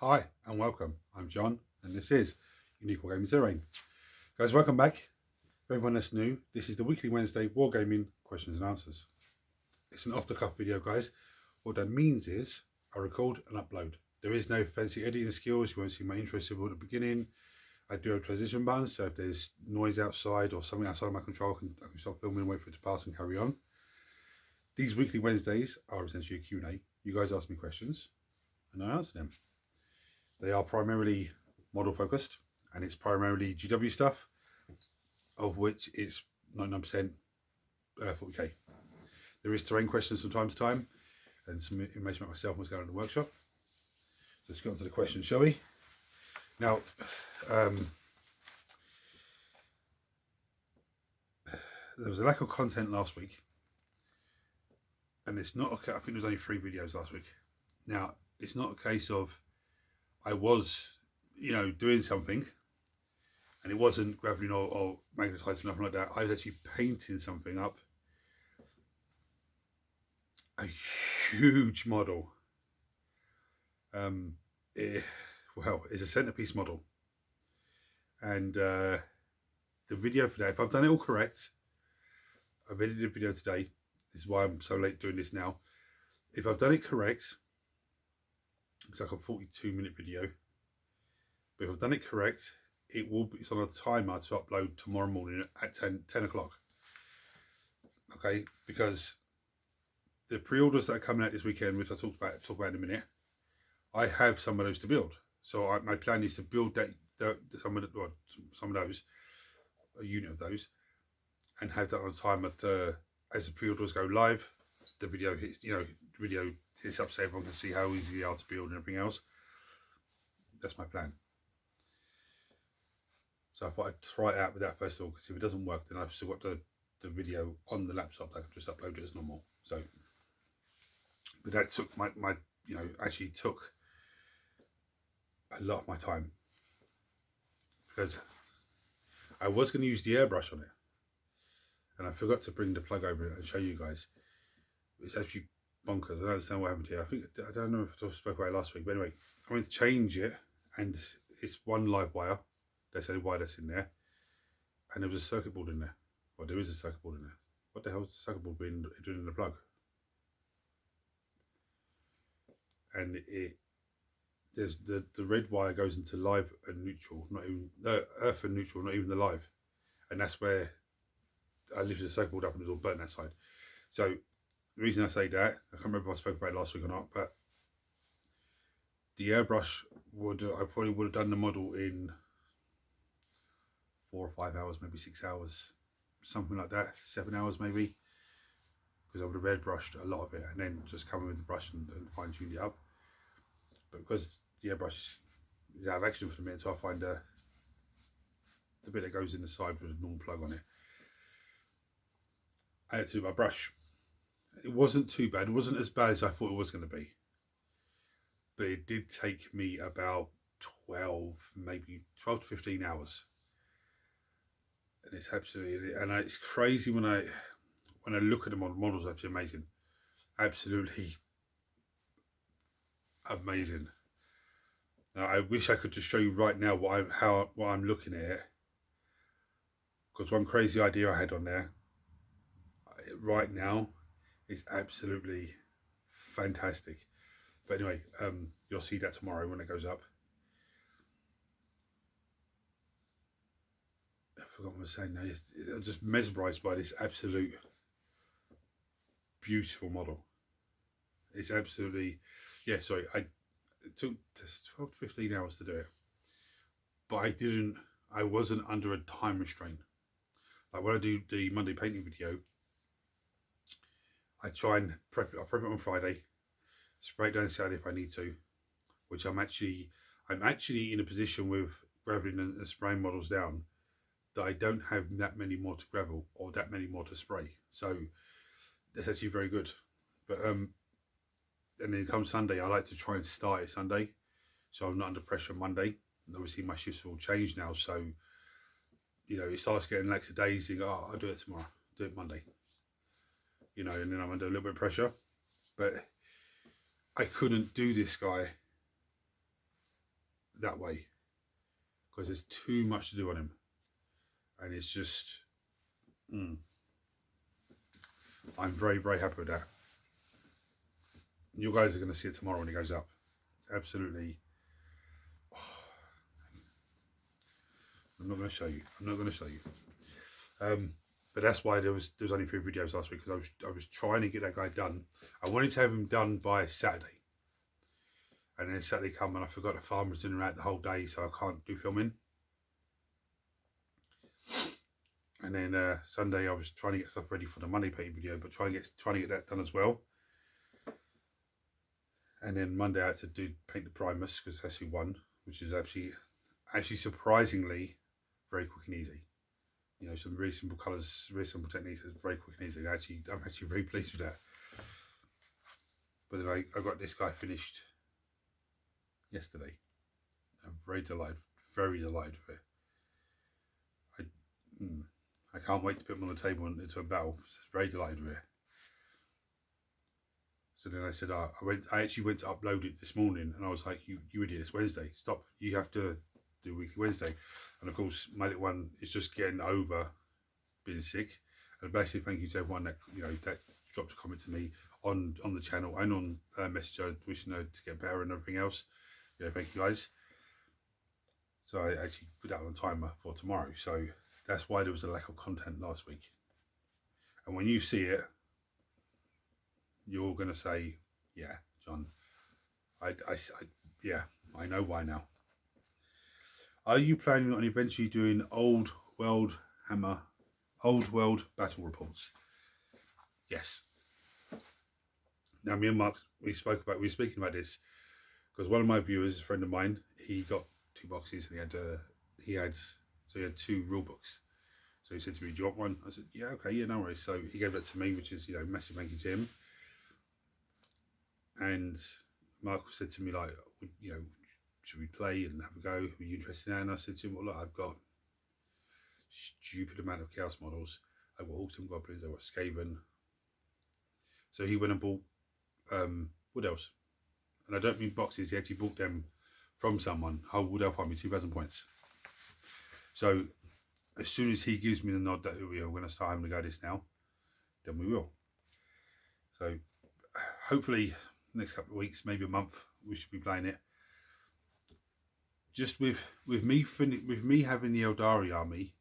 Hi and welcome. I'm John and this is Unique Wargaming Terrain. Guys, welcome back. For everyone that's new, this is the weekly Wednesday Wargaming questions and answers. It's an off-the-cuff video, guys. What that means is I record and upload. There is no fancy editing skills. You won't see my intro symbol at the beginning. I do have transition buttons, so if there's noise outside or something outside of my control, I can stop filming, wait for it to pass and carry on. These weekly Wednesdays are essentially a Q&A. You guys ask me questions and I answer them. They are primarily model focused and it's primarily GW stuff, of which it's 99% 40k. There is terrain questions from time to time and some information about myself and what's going on in the workshop. So let's get on to the questions, shall we? Now, there was a lack of content last week, and it's not okay. I think there was only 3 videos last week. Now, it's not a case of I was, doing something, and it wasn't grappling or magnetizing, nothing like that. I was actually painting something up. A huge model. It's a centerpiece model. And the video for that, if I've done it all correct, I've edited a video today. This is why I'm so late doing this now. If I've done it correct, it's like a 42-minute video. But if I've done it correct, it's on a timer to upload tomorrow morning at 10 o'clock. Okay, because the pre-orders that are coming out this weekend, which I'll talk about in a minute, I have some of those to build. So my plan is to build some of those, a unit of those, and have that on a timer as the pre-orders go live. The video hits, hits up so everyone can see how easy they are to build and everything else. That's my plan. So I thought I'd try it out with that first of all, because if it doesn't work, then I've still got the video on the laptop. I can just upload it as normal. So, but that took actually took a lot of my time, because I was going to use the airbrush on it, and I forgot to bring the plug over it and show you guys. It's actually bonkers. I don't understand what happened here. I don't know if I spoke about it last week, but anyway, I went to change it, and it's one live wire. They say why that's in there, and there was a circuit board in there. Well, there is a circuit board in there. What the hell is the circuit board doing in the plug? And there's the red wire goes into live and neutral, not even earth and neutral, not even the live, and that's where I lifted the circuit board up and it was all burnt that side. So the reason I say that, I can't remember if I spoke about it last week or not, but the airbrush I probably would have done the model in 4 or 5 hours, maybe 6 hours, something like that, 7 hours maybe, because I would have airbrushed a lot of it and then just come in with the brush and fine tuned it up. But because the airbrush is out of action for the minute, so I find the bit that goes in the side with a normal plug on it, I had to do my brush. It wasn't too bad. It wasn't as bad as I thought it was going to be. But it did take me about 12 to 15 hours. And it's absolutely, and it's crazy when I look at the models, actually amazing. Absolutely amazing. Now, I wish I could just show you right now what I'm looking at, because one crazy idea I had on there right now is absolutely fantastic. But anyway, you'll see that tomorrow when it goes up. I forgot what I was saying now. I'm just mesmerized by this absolute beautiful model. It's absolutely, it took 12 to 15 hours to do it, but I wasn't under a time restraint. Like when I do the Monday painting video, I try and prep it. I prep it on Friday, spray it down Saturday if I need to, which I'm actually in a position with graveling and spraying models down that I don't have that many more to gravel or that many more to spray. So that's actually very good. But and then come Sunday, I like to try and start it Sunday, so I'm not under pressure on Monday. And obviously my shifts will change now, so it starts getting lackadaisy. I'll do it tomorrow, do it Monday, and then I'm under a little bit of pressure. But I couldn't do this guy that way, because there's too much to do on him, and it's just I'm very, very happy with that. You guys are going to see it tomorrow when it goes up. Absolutely. I'm not going to show you. But that's why there was only 3 videos last week, because I was trying to get that guy done. I wanted to have him done by Saturday, and then Saturday come and I forgot the farmer's dinner out the whole day, so I can't do filming. And then Sunday I was trying to get stuff ready for the Monday painting video, but trying to get that done as well. And then Monday I had to paint the Primus, because that's who won, which is actually surprisingly very quick and easy. You know, some really simple colours, really simple techniques. It's very quick and easy. I'm actually very pleased with that. But then I got this guy finished yesterday. I'm very delighted with it. I can't wait to put him on the table and into a battle. Very delighted with it. So then I said, I actually went to upload it this morning, and I was like, you idiot, it's Wednesday. Stop. You have to do weekly Wednesday. And of course, my little one is just getting over being sick. And basically, thank you to everyone that that dropped a comment to me on the channel and on Messenger, wishing her to get better and everything else. Thank you guys. So I actually put that on a timer for tomorrow. So that's why there was a lack of content last week. And when you see it, you're gonna say, "Yeah, John, yeah, I know why now." Are you planning on eventually doing old world battle reports? Yes. Now, me and Mark, we were speaking about this, because one of my viewers, a friend of mine, he got 2 boxes, and he had 2 rule books. So he said to me, "Do you want one?" I said, "Yeah, okay, yeah, no worries." So he gave that to me, which is massive thank you to him. And Mark said to me, like, should we play and have a go? Are you interested in that? And I said to him, well, look, I've got stupid amount of Chaos models. I've got Autumn Goblins, I've got Skaven. So he went and bought Wood Elves. And I don't mean boxes, he actually bought them from someone. Oh, Wood Elf Army, 2,000 points. So as soon as he gives me the nod that we're going to start having to go this now, then we will. So hopefully next couple of weeks, maybe a month, we should be playing it. Just with me having the Eldari army,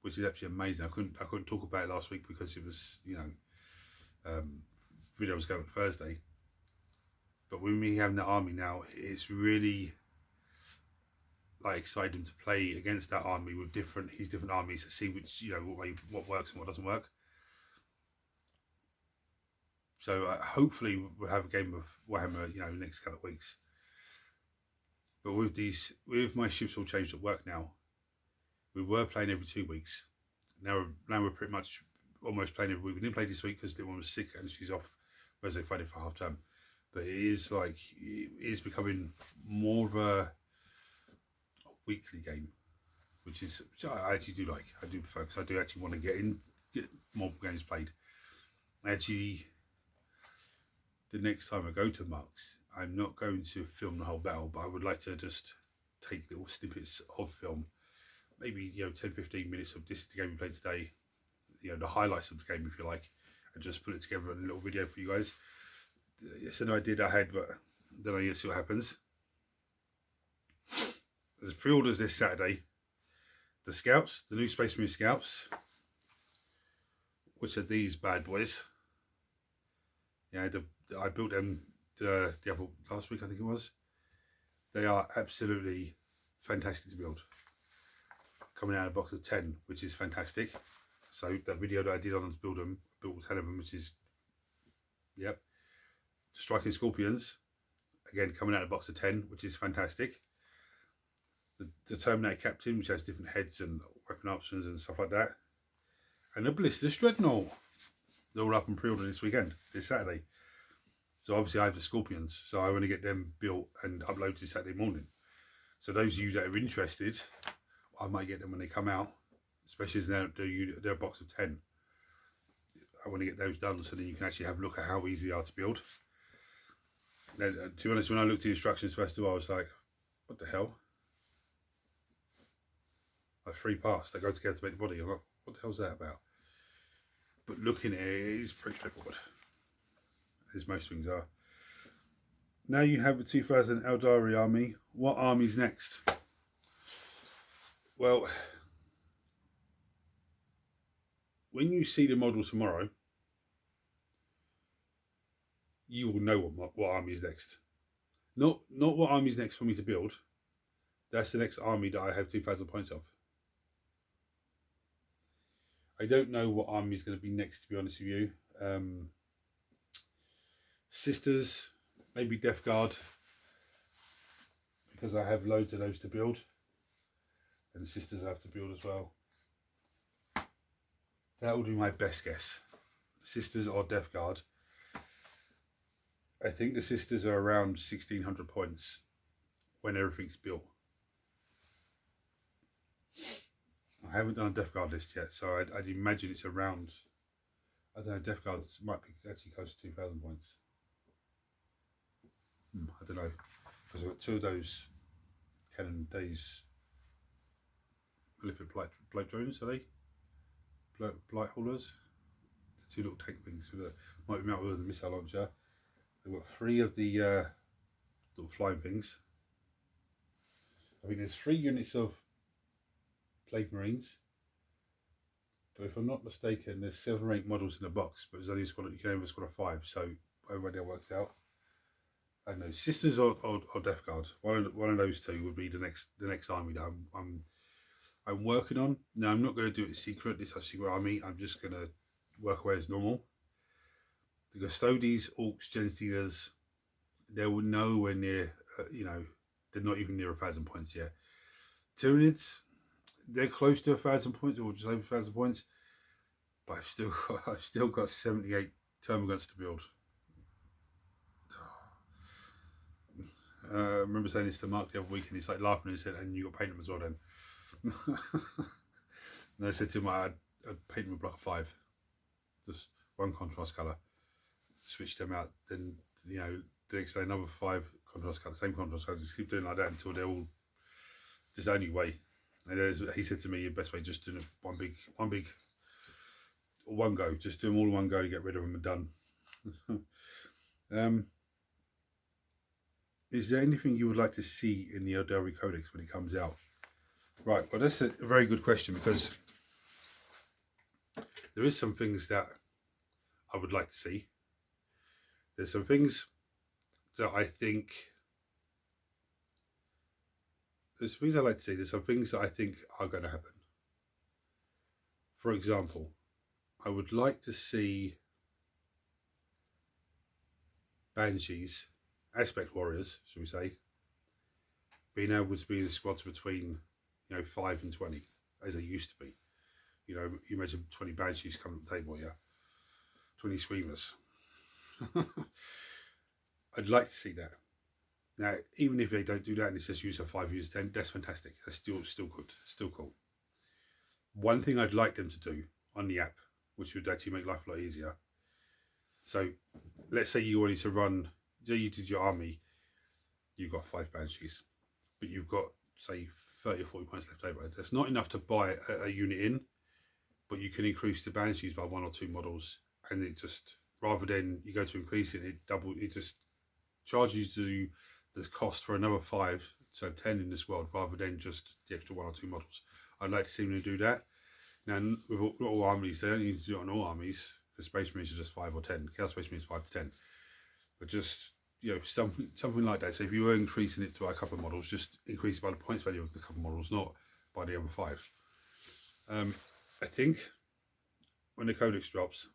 which is actually amazing. I couldn't talk about it last week because it was video was going Thursday. But with me having the army now, it's really like exciting to play against that army with his different armies to see which what works and what doesn't work. So hopefully we'll have a game of Warhammer, next couple of weeks. But with my shifts all changed at work now, we were playing every 2 weeks. Now we're pretty much almost playing every week. We didn't play this week because the one was sick and she's off Thursday, Friday for half term. But it is becoming more of a weekly game, which I actually do like. I do prefer, because I do actually want to get more games played. Actually, the next time I go to Mark's, I'm not going to film the whole battle, but I would like to just take little snippets of film, maybe 10-15 minutes of this is the game we played today, the highlights of the game if you like, and just put it together in a little video for you guys. It's an idea that I had, but then I see what happens. There's pre-orders this Saturday. The Scouts, the new Space Marine Scouts, which are these bad boys. I built them the other last week, I think it was. They are absolutely fantastic to build. Coming out of a box of 10, which is fantastic. So that video that I did on built 10 of them, which is, yep. Striking Scorpions, again coming out of a box of 10, which is fantastic. The Terminator Captain, which has different heads and weapon options and stuff like that. And the Blister Dreadnought. They're all up and pre-ordered this weekend, this Saturday. So obviously I have the Scorpions, so I want to get them built and uploaded this Saturday morning. So those of you that are interested, I might get them when they come out, especially as they're a box of 10. I want to get those done so then you can actually have a look at how easy they are to build. Now, to be honest, when I looked at the instructions first of all, I was like, what the hell? Like 3 parts that go together to make the body. I'm like, what the hell's that about? But looking at it, it is pretty straightforward, as most things are. Now you have the 2000 Eldari army. What army's next? Well, when you see the model tomorrow, you will know what army is next. Not what army is next for me to build. That's the next army that I have 2,000 points of. I don't know what army is going to be next, to be honest with you. Sisters, maybe Death Guard, because I have loads of those to build. And Sisters I have to build as well. That would be my best guess. Sisters or Death Guard. I think the Sisters are around 1,600 points when everything's built. I haven't done a Death Guard list yet, so I'd imagine it's around, I don't know, Death Guards might be actually close to 2,000 points. I don't know, because I've got 2 of those Cannon Days Malefic Blight drones, are they? Blight haulers? The 2 little tank things with might be out with a missile launcher. I've got 3 of the little flying things. I mean, there's 3 units of Plague Marines, but if I'm not mistaken, there's 7 or 8 models in the box, but there's only a squad, you can only have a squad of 5, so however that works out. I don't know, Sisters or Death Guard. One of those 2 would be the next army that I'm working on. Now I'm not going to do it secret. This is a secret army. I'm just going to work away as normal. The Custodes, Orcs, Genestealers, they're nowhere near. You know, they're not even near 1,000 points yet. Tyranids, they're close to 1,000 points, or just over 1,000 points. But I've still got 78 Termagants to build. I remember saying this to Mark the other week, and he's like laughing. And he said, "And you got to paint them as well, then." And I said to him, I'd paint them with block 5, just 1 contrast colour. Switch them out. Then the next day another 5 contrast colour, same contrast colour. Just keep doing like that until they're all just only way. And he said to me, the best way just doing one big, one go. Just do them all in one go to get rid of them and done. Is there anything you would like to see in the Eldari Codex when it comes out? Right, well that's a very good question, because there is some things that I would like to see. There's some things that I think, there's things I like to see, there's some things that I think are going to happen. For example, I would like to see Banshees, Aspect Warriors, shall we say, being able to be in squads between 5 and 20, as they used to be. You imagine 20 Banshees coming to the table, yeah? 20 Screamers. I'd like to see that. Now, even if they don't do that and it's just use a 5, use 10, that's fantastic. That's still good, still cool. One thing I'd like them to do on the app, which would actually make life a lot easier. So, let's say you wanted to run, you did your army, you've got 5 Banshees, but you've got, say, 30 or 40 points left over. That's not enough to buy a unit in, but you can increase the Banshees by 1 or 2 models, and it just, rather than you go to increase it, it just charges you the cost for another 5, so 10 in this world, rather than just the extra 1 or 2 models. I'd like to see them do that. Now, with all armies, they don't need to do it on all armies, because Space Marines are just 5 or 10. Chaos Space Marines 5 to 10. But just, something like that. So if you were increasing it to a couple of models, just increase it by the points value of the couple of models, not by the other 5. I think when the Codex drops,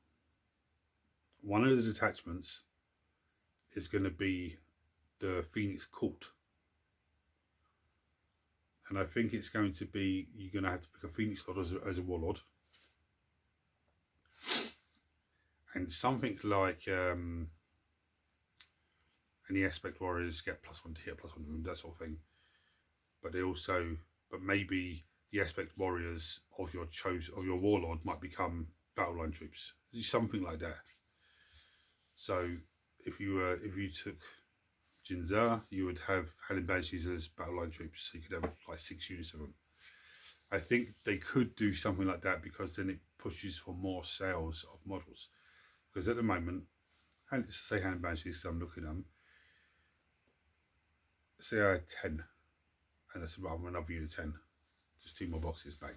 one of the detachments is going to be the Phoenix Court. And I think it's going to be, you're going to have to pick a Phoenix Lord as a Warlord. And something like any Aspect Warriors get +1 to hit, +1 to wound, that sort of thing. But they also, maybe the Aspect Warriors of your Warlord might become battle line troops. Something like that. So if you took Jinzar, you would have Howling Banshees as battle line troops, so you could have like 6 units of them. I think they could do something like that because then it pushes for more sales of models. Because at the moment, let's say Howling Banshees, so I'm looking at them, say I had 10, and that's about another unit of 10, just 2 more boxes back.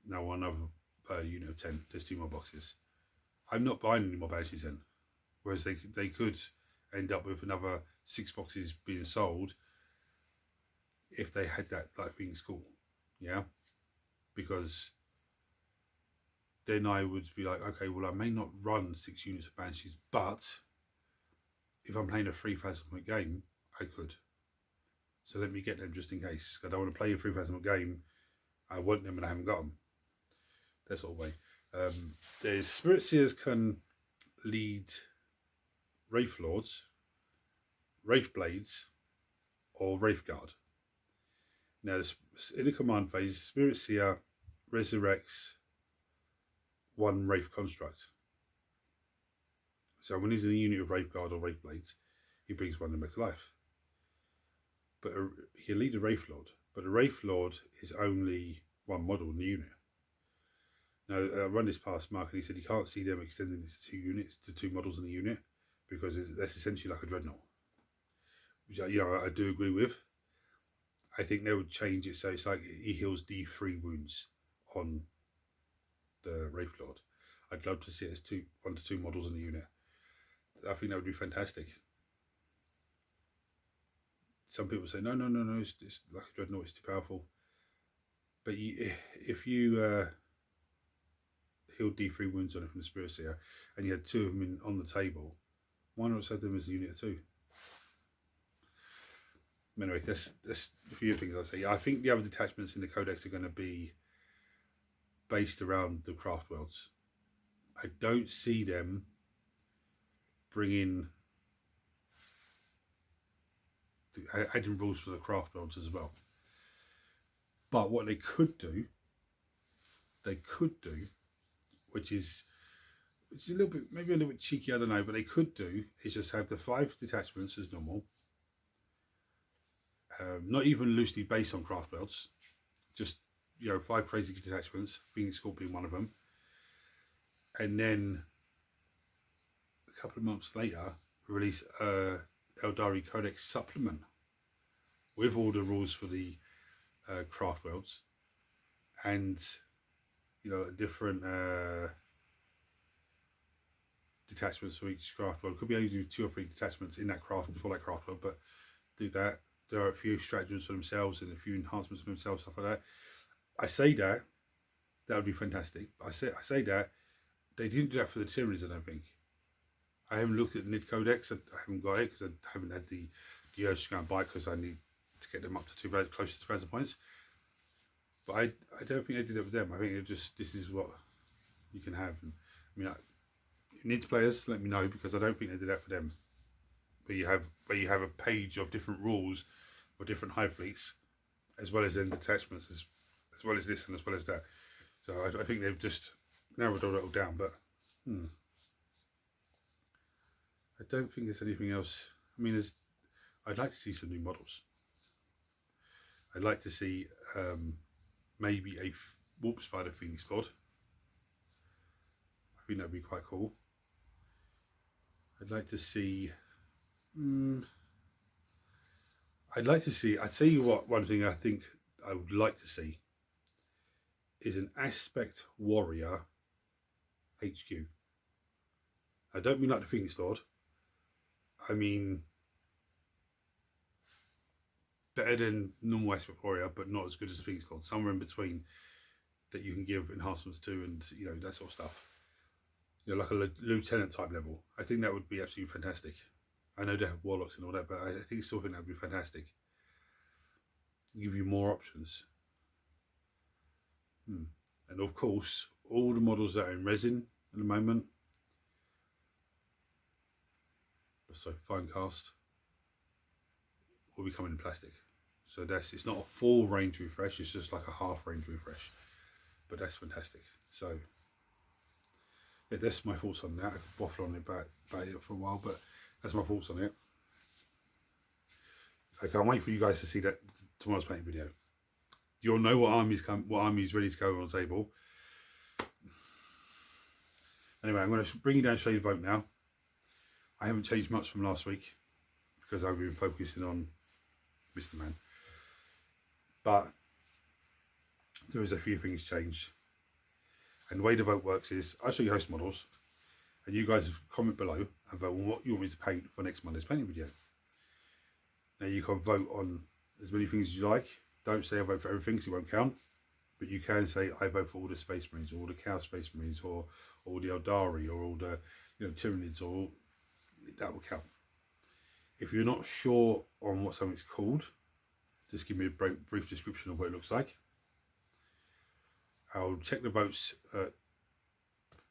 Now another unit of 10, there's 2 more boxes. I'm not buying any more Banshees then. Whereas they could end up with another 6 boxes being sold if they had that like being school, yeah. Because then I would be like, okay, well I may not run 6 units of Banshees, but if I'm playing a 3,000 point game, I could. So let me get them just in case. I don't want to play a 3,000 point game. I want them and I haven't got them. That sort of way. There's Spirit Seers can lead Wraith Lords, Wraith Blades, or Wraith Guard. Now, in the command phase, Spirit Seer resurrects 1 Wraith Construct. So when he's in a unit of Wraith Guard or Wraith Blades, he brings 1 of them back to life. But he'll lead a Wraith Lord, but a Wraith Lord is only 1 model in the unit. Now, I run this past Mark and he said he can't see them extending this to 2 units, to 2 models in the unit, because that's essentially like a dreadnought. Which, you know, I do agree with. I think they would change it so it's like he heals D3 wounds on the Wraith Lord. I'd love to see it as 1 to 2 models in the unit. I think that would be fantastic. Some people say, no, it's like a dreadnought, it's too powerful. But if you heal D3 wounds on it from the Spirit Seer, and you had 2 of them on the table, why not have them as a unit of 2? Anyway, that's a few things I say. I think the other detachments in the Codex are going to be based around the craft worlds. I don't see them adding rules for the craft worlds as well. But what they could do, which is a little bit, maybe a little bit cheeky, I don't know, but they could do is just have the 5 detachments as normal. Not even loosely based on craft worlds, just, you know, 5 crazy detachments, Phoenix Corp being one of them. And then a couple of months later, release Eldari Codex supplement with all the rules for the craft worlds, and, you know, different detachments for each craft world. Could be only do 2 or 3 detachments in that craft for that craft world, but do that. There are a few stratagems for themselves and a few enhancements for themselves, stuff like that. I say that would be fantastic. I say that they didn't do that for the Tyrannies, I don't think. I haven't looked at the Nid Codex. I haven't got it because I haven't had the urge to go and buy it, because I need to get them up to close to 2,000 points. But I don't think they did it with them. I think it just, this is what you can have. And, I mean, if you need players, let me know, because I don't think they did that for them. Where you have a page of different rules for different hive fleets, as well as then detachments, as well as this and as well as that. So I think they've just narrowed it all down. But I don't think there's anything else. I mean, I'd like to see some new models. I'd like to see maybe a Warp Spider Phoenix Lord. I think that'd be quite cool. I'd like to see. I'd tell you what, one thing I think I would like to see is an Aspect Warrior HQ. I don't mean like the Phoenix Lord. I mean better than normal Aspect Warrior, but not as good as Phoenix Lord. Somewhere in between that you can give enhancements to, and, you know, that sort of stuff. You know, like a lieutenant type level. I think that would be absolutely fantastic. I know they have warlocks and all that, but I still think that would be fantastic. Give you more options. And of course, all the models that are in resin at the moment, sorry, fine cast, will be coming in plastic. So it's not a full range refresh, it's just like a half range refresh. But that's fantastic. So yeah, that's my thoughts on that. I could waffle on it about it for a while, but that's my thoughts on it. I can't wait for you guys to see that tomorrow's painting video. You'll know what army's ready to go on the table. Anyway, I'm going to bring you down and show you the vote now. I haven't changed much from last week because I've been focusing on Mr. Man. But there is a few things changed. And the way the vote works is I show you host models and you guys comment below and vote on what you want me to paint for next Monday's painting video. Now you can vote on as many things as you like. Don't say I vote for everything because it won't count. But you can say I vote for all the Space Marines or all the Cow Space Marines or all the Eldari or all the Tyranids, or that will count. If you're not sure on what something's called, just give me a brief description of what it looks like. I'll check the votes at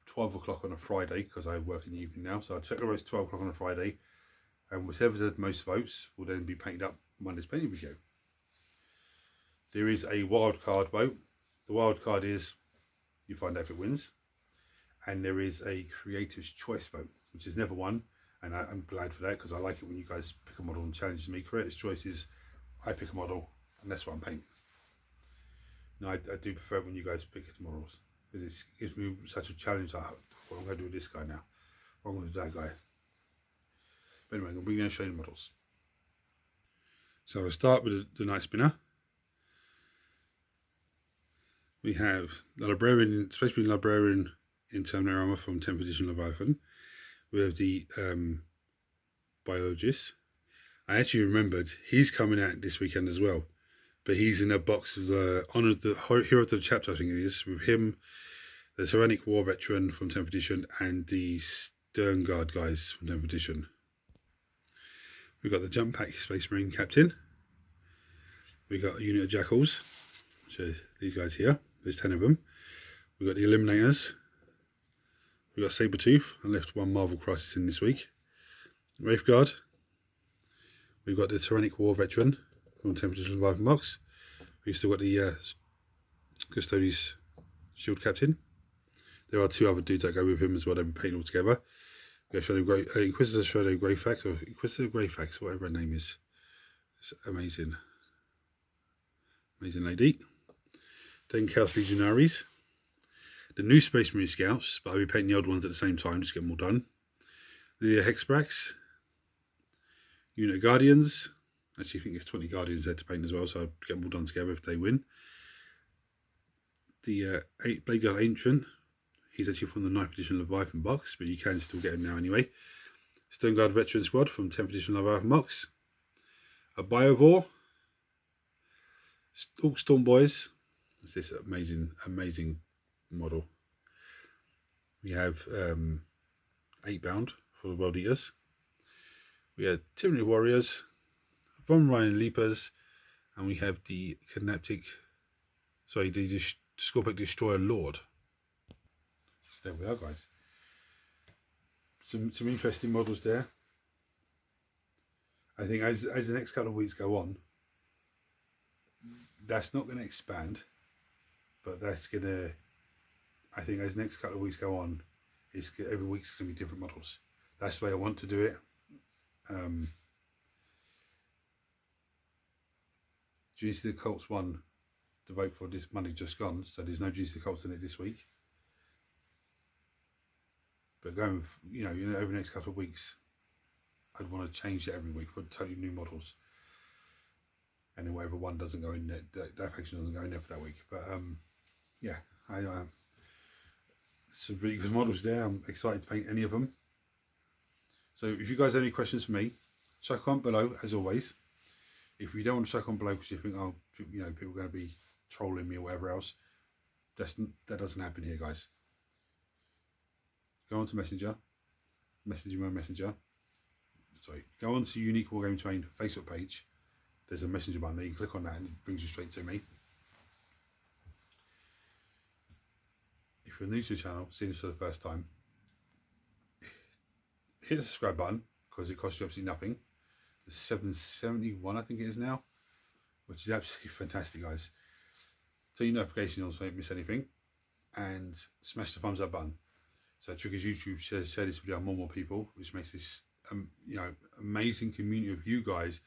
12 o'clock on a Friday because I work in the evening now. So I'll check the votes at 12 o'clock on a Friday, and whichever has the most votes will then be painted up Monday's painting video. There is a wild card vote. The wild card is you find out if it wins, and there is a creator's choice vote, which has never won, and I'm glad for that because I like it when you guys pick a model and challenge me. Creator's choice is I pick a model and that's what I'm painting. No, I do prefer it when you guys pick the models because it gives me such a challenge. What I'm going to do with this guy now, what I'm going to do with that guy. But anyway, I'm going to bring you down and show you the models. So I'll start with the Night Spinner. We have the Librarian, Space Marine Librarian in Terminator armor from 10th edition Leviathan. We have the Biologist. I actually remembered he's coming out this weekend as well, but he's in a box of the Honor the Hero of the Chapter, I think it is, with him, the Tyrannic War Veteran from 10th edition, and the Stern Guard guys from 10th edition. We've got the Jump Pack Space Marine Captain. We've got a unit of Jackals, which are these guys here. There's 10 of them. We've got the Eliminators. We've got Sabretooth. I left one Marvel Crisis in this week. Wraithguard. We've got the Tyrannic War Veteran from 10th edition Leviathan box. We've still got the Custodes Shield Captain. There are two other dudes that go with him as well. They'll be painted all together. We've got Inquisitor Shadow Greyfax, or Inquisitor Greyfax, whatever her name is. It's amazing. Amazing lady. Then Chaos Legionaries. The new Space Marine Scouts, but I'll be painting the old ones at the same time, just get them all done. The Hexbrax. Unit of Guardians. Actually, I think there's 20 Guardians there to paint as well, so I'll get them all done together if they win. The Blade Guard Ancient. He's actually from the 9th edition Leviathan box, but you can still get him now anyway. Stone Guard Veteran Squad from 10th edition Leviathan box. A Biovore. All Storm Boys. It's this amazing model. We have 8 bound for the World Eaters. We have Tyranny Warriors, Von Ryan Leapers, and we have the the Scorpic Destroyer Lord. So there we are, guys. Some interesting models there. I think as the next couple of weeks go on, that's not going to expand, but that's going to, I think as the next couple of weeks go on, every week's going to be different models. That's the way I want to do it. Juice the Colts won the vote for this Monday just gone, so there's no Juice the Colts in it this week. But going, over the next couple of weeks, I'd want to change it every week for totally new models. And then whatever one doesn't go in there, that faction doesn't go in there for that week. But yeah, some really good models there. I'm excited to paint any of them. So if you guys have any questions for me, chuck on below as always. If you don't want to chuck on below because you think, oh, people are going to be trolling me or whatever else, that doesn't happen here, guys. Go on to Messenger, message my Messenger. Sorry, go on to Unique Wargaming Terrain Facebook page. There's a messenger button there. You click on that and it brings you straight to me. If you're new to the channel, seeing this for the first time, hit the subscribe button because it costs you absolutely nothing. It's $7.71, I think it is now, which is absolutely fantastic, guys. Turn your notifications on so you don't miss anything, and smash the thumbs up button. So it triggers YouTube to share this video to more people, which makes this amazing community of you guys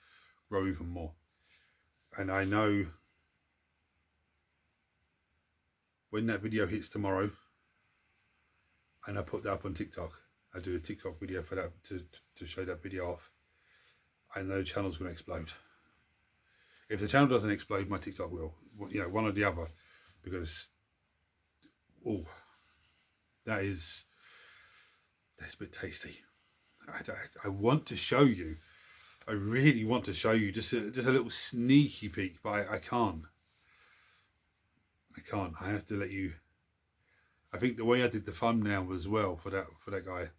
grow even more. And I know when that video hits tomorrow and I put that up on TikTok, I do a TikTok video for that to show that video off, I know the channel's going to explode. If the channel doesn't explode, my TikTok will, you know, one or the other, because that's a bit tasty. I want to show you, I really want to show you just a little sneaky peek, but I can't. I have to let you. I think the way I did the thumbnail as well for that guy,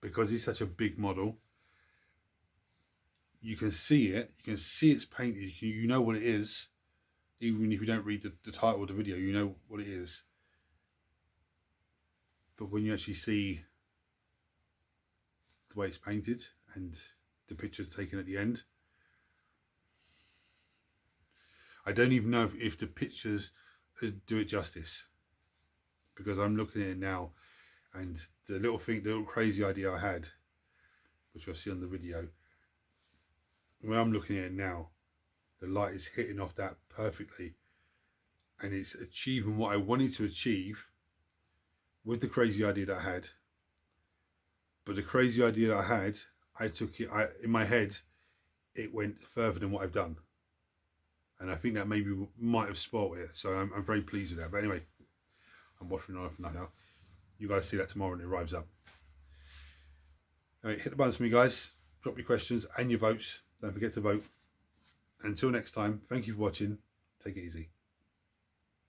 because he's such a big model, you can see it. You can see it's painted. You know what it is, even if you don't read the title of the video. You know what it is. But when you actually see the way it's painted and the pictures taken at the end, I don't even know if the pictures do it justice, because I'm looking at it now, and the little crazy idea I had, which you'll see on the video, when I'm looking at it now, the light is hitting off that perfectly, and it's achieving what I wanted to achieve with the crazy idea that I had. But the crazy idea that I had, I took it, in my head, it went further than what I've done. And I think that maybe might have spoiled it. So I'm very pleased with that. But anyway, I'm waffling on now. You guys see that tomorrow when it arrives up. Anyway, hit the buttons for me, guys. Drop your questions and your votes. Don't forget to vote. Until next time, thank you for watching. Take it easy.